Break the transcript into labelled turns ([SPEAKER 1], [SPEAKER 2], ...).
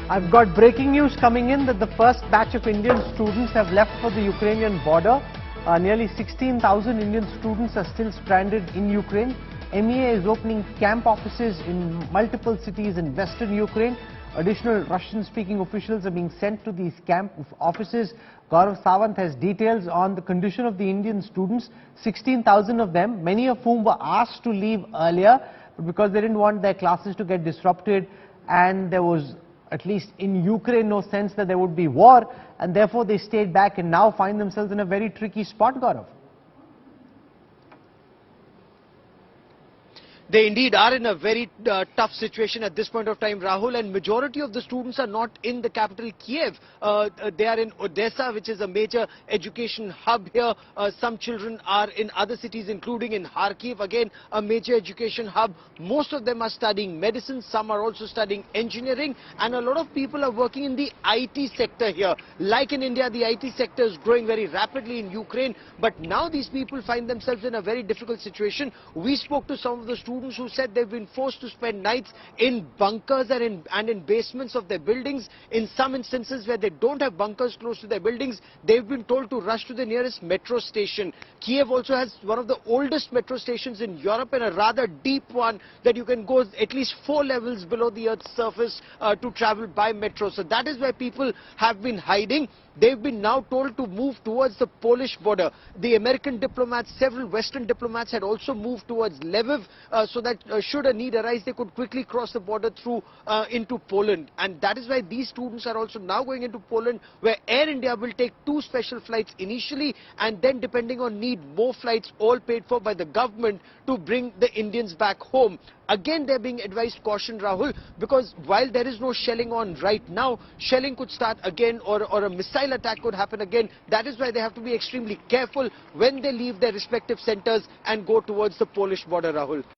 [SPEAKER 1] I've got breaking news coming in that the first batch of Indian students have left for the Ukrainian border. Nearly 16,000 Indian students are still stranded in Ukraine. MEA is opening camp offices in multiple cities in western Ukraine. Additional Russian-speaking officials are being sent to these camp offices. Gaurav Sawant has details on the condition of the Indian students. 16,000 of them, many of whom were asked to leave earlier, but because they didn't want their classes to get disrupted, and there was, at least in Ukraine, no sense that there would be war, and therefore they stayed back and now find themselves in a very tricky spot, Gaurav.
[SPEAKER 2] They indeed are in a very tough situation at this point of time, Rahul, and majority of the students are not in the capital Kiev. They are in Odessa, which is a major education hub here. Some children are in other cities, including in Kharkiv, again a major education hub. Most of them are studying medicine, some are also studying engineering, and a lot of people are working in the IT sector here. Like in India, the IT sector is growing very rapidly in Ukraine, but now these people find themselves in a very difficult situation. We spoke to some of the students who said they've been forced to spend nights in bunkers and in basements of their buildings. In some instances where they don't have bunkers close to their buildings, they've been told to rush to the nearest metro station. Kiev also has one of the oldest metro stations in Europe, and a rather deep one that you can go at least 4 levels below the Earth's surface to travel by metro. So that is where people have been hiding. They've been now told to move towards the Polish border. The American diplomats, several Western diplomats had also moved towards Lviv so that should a need arise, they could quickly cross the border through into Poland. And that is why these students are also now going into Poland, where Air India will take 2 special flights initially, and then depending on need, more flights, all paid for by the government, to bring the Indians back home. Again, they're being advised caution, Rahul, because while there is no shelling on right now, shelling could start again, or a missile attack could happen again. That is why they have to be extremely careful when they leave their respective centers and go towards the Polish border, Rahul.